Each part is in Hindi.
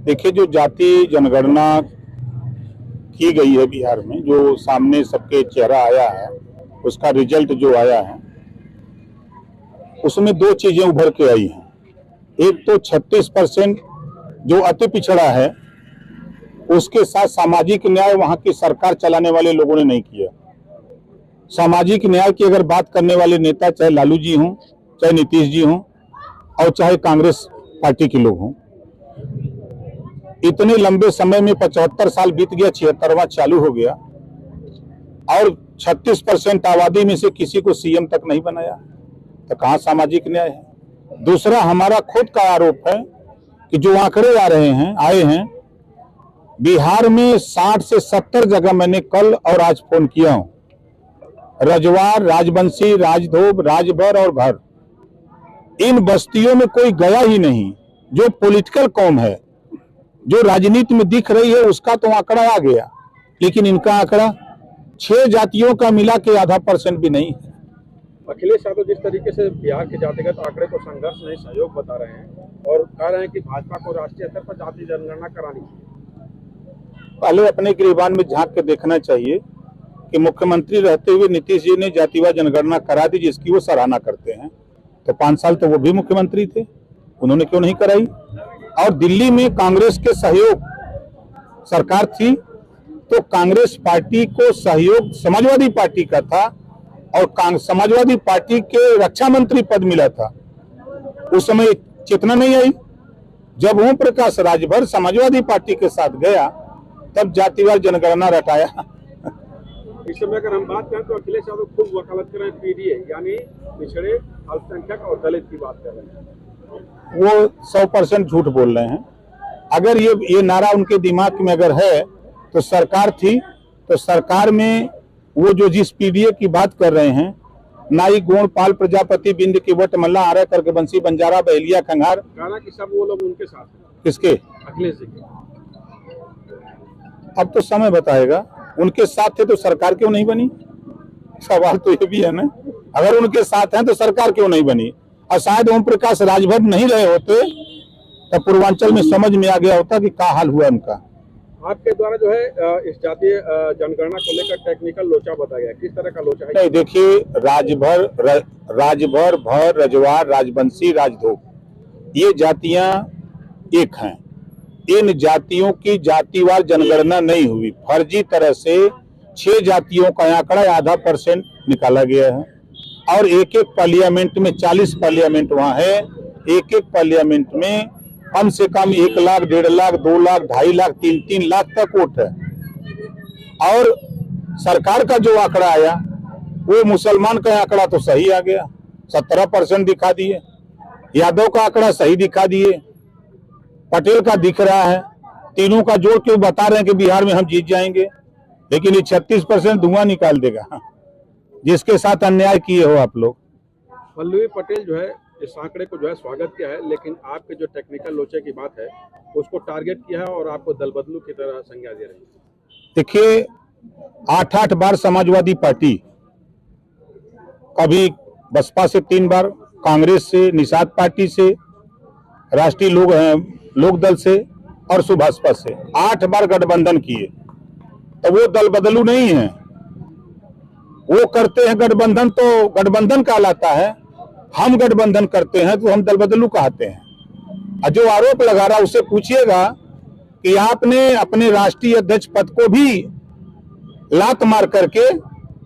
देखिए, जो जाति जनगणना की गई है बिहार में, जो सामने सबके चेहरा आया है, उसका रिजल्ट जो आया है, उसमें दो चीजें उभर के आई हैं। एक तो 36% जो अति पिछड़ा है, उसके साथ सामाजिक न्याय वहां की सरकार चलाने वाले लोगों ने नहीं किया। सामाजिक न्याय की अगर बात करने वाले नेता चाहे लालू जी हों, चाहे नीतीश जी हों, और चाहे कांग्रेस पार्टी के लोग हों, इतने लंबे समय में 75 साल बीत गया, 76वां चालू हो गया, और 36% आबादी में से किसी को सीएम तक नहीं बनाया, तो कहां सामाजिक न्याय है। दूसरा, हमारा खुद का आरोप है कि जो आंकड़े आ रहे हैं, आए हैं, बिहार में 60 से 70 जगह मैंने कल और आज फोन किया हूं, रजवार, राजबंशी, राजधोब, राजभर और भर, इन बस्तियों में कोई गया ही नहीं। जो पॉलिटिकल कौम है, जो राजनीति में दिख रही है, उसका तो आंकड़ा आ गया, लेकिन इनका आंकड़ा 6 जातियों का मिला के आधा % भी नहीं है। अखिलेश यादव जिस तरीके से बिहार के जातिगत आंकड़े को संघर्ष नहीं सहयोग बता रहे हैं और कह रहे हैं कि भाजपा को राष्ट्रीय स्तर पर जाति जनगणना करानी चाहिए। पहले अपने गिरबान में झांक के देखना चाहिए कि मुख्यमंत्री रहते हुए नीतीश जी ने जातिवार जनगणना करा दी, जिसकी वो सराहना करते हैं, तो 5 साल तो वो भी मुख्यमंत्री थे, उन्होंने क्यों नहीं कराई। और दिल्ली में कांग्रेस के सहयोग सरकार थी, तो कांग्रेस पार्टी को सहयोग समाजवादी पार्टी का था, और समाजवादी पार्टी के रक्षा मंत्री पद मिला था। उस समय चेतना नहीं आई। जब ओम प्रकाश राजभर समाजवादी पार्टी के साथ गया, तब जातिवार जनगणना रटाया। इस समय अगर हम बात करें तो अखिलेश यादव खूब वकालत कर रहे हैं पीडीए यानी पिछड़े, अल्पसंख्यक और दलित की बात कर रहे हैं। वो 100% झूठ बोल रहे हैं। अगर ये नारा उनके दिमाग में अगर है, तो सरकार थी, तो सरकार में वो जो जिस पीडीए की बात कर रहे हैं, नाई गोण पाल प्रजापति बिंद की वट मल्ला आर्य करके बंसी बंजारा बहलिया खंगार, गाना की सब वो लोग उनके साथ हैं। किसके? अखिलेश जी के। अब तो समय बताएगा। उनके साथ थे तो सरकार क्यों नहीं बनी? सवाल तो ये भी है ना। अगर उनके साथ हैं तो सरकार क्यों नहीं बनी? और शायद ओम प्रकाश राजभर नहीं रहे होते, तब पूर्वांचल में समझ में आ गया होता कि क्या हाल हुआ उनका। आपके द्वारा जो है इस जातीय जनगणना को लेकर टेक्निकल लोचा बताया गया, किस तरह का लोचा है? नहीं, देखिए, राजभर, भर, रजवार, राजबंशी, राजधोब, ये जातियां एक हैं। इन जातियों की जातिवार जनगणना नहीं हुई, फर्जी तरह से 6 जातियों का आंकड़ा आधा % निकाला गया है, और एक एक पार्लियामेंट में 40 पार्लियामेंट वहां है, एक एक पार्लियामेंट में कम से कम 1 लाख, 1.5 लाख, 2 लाख, 2.5 लाख, 3 लाख तक वोट है। और सरकार का जो आंकड़ा आया, वो मुसलमान का आंकड़ा तो सही आ गया, 17% दिखा दिए, यादव का आंकड़ा सही दिखा दिए, पटेल का दिख रहा है, तीनों का जोड़ के बता रहे हैं कि बिहार में हम जीत जाएंगे, लेकिन ये 36% धुआं निकाल देगा, जिसके साथ अन्याय किए हो आप लोग। वल्लभी पटेल जो है इस आंकड़े को जो है स्वागत किया है, लेकिन आपके जो टेक्निकल लोचे की बात है उसको टारगेट किया है और आपको दल बदलू की तरह संज्ञा दे रही है। देखिए, 8 बार समाजवादी पार्टी, कभी बसपा से 3 बार, कांग्रेस से, निषाद पार्टी से, राष्ट्रीय लोक दल से और सुभाषपा से 8 बार गठबंधन किए, तो वो दल बदलू नहीं है। वो करते हैं गठबंधन तो गठबंधन कहलाता है, हम गठबंधन करते हैं तो हम दल बदलू कहते हैं। और जो आरोप लगा रहा उससे पूछिएगा कि आपने अपने राष्ट्रीय अध्यक्ष पद को भी लात मार करके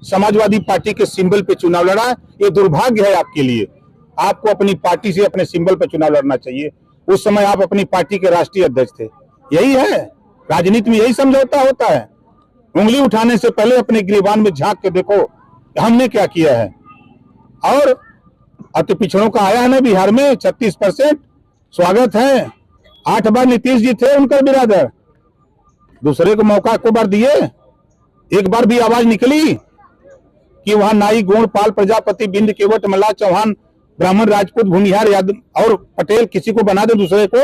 समाजवादी पार्टी के सिंबल पे चुनाव लड़ा। ये दुर्भाग्य है आपके लिए। आपको अपनी पार्टी से अपने सिंबल पे चुनाव लड़ना चाहिए। उस समय आप अपनी पार्टी के राष्ट्रीय अध्यक्ष थे। यही है राजनीति में, यही समझौता होता है। उंगली उठाने से पहले अपने गिरबान में झांक के देखो हमने क्या किया है। और अति पिछड़ों का आया है ना बिहार में 36%, स्वागत है। 8 बार नीतीश जी थे उनका बिरादर, दूसरे को मौका को बार दिए, एक बार भी आवाज निकली कि वहां नाई गोण पाल प्रजापति बिंद केवट मल्ला चौहान ब्राह्मण राजपूत भूमिहार यादव और पटेल किसी को बना दे, दूसरे को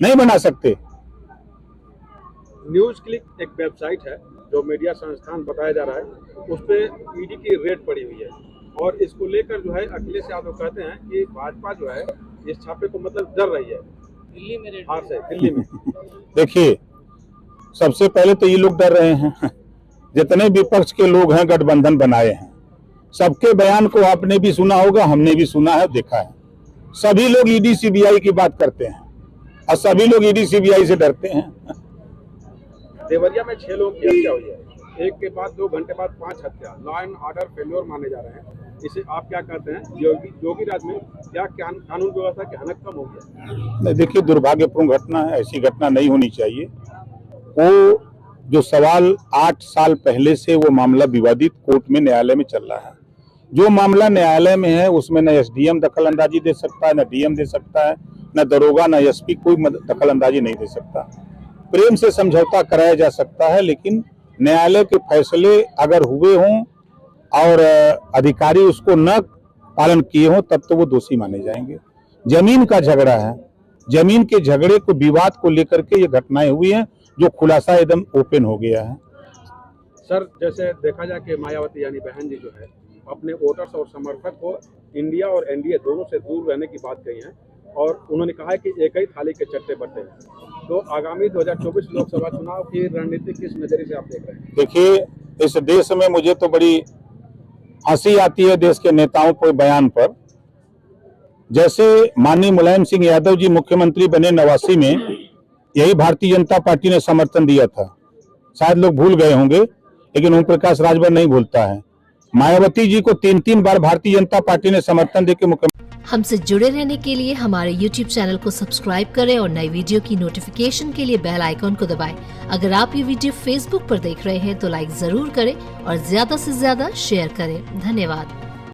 नहीं बना सकते। न्यूज क्लिक एक वेबसाइट है जो मीडिया संस्थान बताया जा रहा है, उस पर ईडी की रेड पड़ी हुई है और इसको लेकर जो है अखिलेश यादव कहते हैं कि भाजपा जो है इस छापे को मतलब डर रही है। हार से दिल्ली में? देखिए, सबसे पहले तो ये लोग डर रहे हैं। जितने विपक्ष के लोग हैं गठबंधन बनाए हैं, सबके बयान को आपने भी सुना होगा, हमने भी सुना है, देखा है। सभी लोग ईडी सीबीआई की बात करते हैं और सभी लोग ईडी सीबीआई से डरते हैं। देवरिया में 6 लोगों की हत्या हुई है, एक के बाद 2 घंटे बाद 5 हत्या, लॉ एंड ऑर्डर फेल्योर माने जा रहे हैं। इसे आप क्या कहते हैं? योगी राज में क्या कानून व्यवस्था की हनक कम हो गया? नहीं, देखिए, दुर्भाग्यपूर्ण घटना है, ऐसी घटना नहीं होनी चाहिए। वो जो सवाल 8 साल पहले से वो मामला विवादित कोर्ट में न्यायालय में चल रहा है। जो मामला न्यायालय में है उसमें न एसडीएम दखल अंदाजी दे सकता है, न डीएम दे सकता है, न दरोगा, न एसपी, कोई दखल अंदाजी नहीं दे सकता। प्रेम से समझौता कराया जा सकता है, लेकिन न्यायालय के फैसले अगर हुए हों और अधिकारी उसको न पालन किए हों तब तो वो दोषी माने जाएंगे। जमीन का झगड़ा है, जमीन के झगड़े को, विवाद को लेकर के ये घटनाएं हुई हैं जो खुलासा एकदम ओपन हो गया है। सर, जैसे देखा जाए कि मायावती यानी बहन जी जो है अपने वोटर्स और समर्थक को इंडिया और एनडीए दोनों से दूर रहने की बात कही है और उन्होंने कहा है कि एक ही थाली के चट्टे बट्टे हैं। तो आगामी 2024 लोकसभा चुनाव की रणनीति किस नजरिए से आप देख रहे हैं? देखिए, इस देश में मुझे तो बड़ी हंसी आती है देश के नेताओं के बयान पर। जैसे माननीय मुलायम सिंह यादव जी मुख्यमंत्री बने 89 में, यही भारतीय जनता पार्टी ने समर्थन दिया था। शायद लोग भूल गए होंगे, लेकिन ओम प्रकाश राजभर नहीं भूलता है। मायावती जी को 3 बार भारतीय जनता पार्टी ने समर्थन देकर मुख्यमंत्री। हमसे जुड़े रहने के लिए हमारे YouTube चैनल को सब्सक्राइब करें और नई वीडियो की नोटिफिकेशन के लिए बेल आइकॉन को दबाएं। अगर आप ये वीडियो Facebook पर देख रहे हैं तो लाइक जरूर करें और ज्यादा से ज्यादा शेयर करें। धन्यवाद।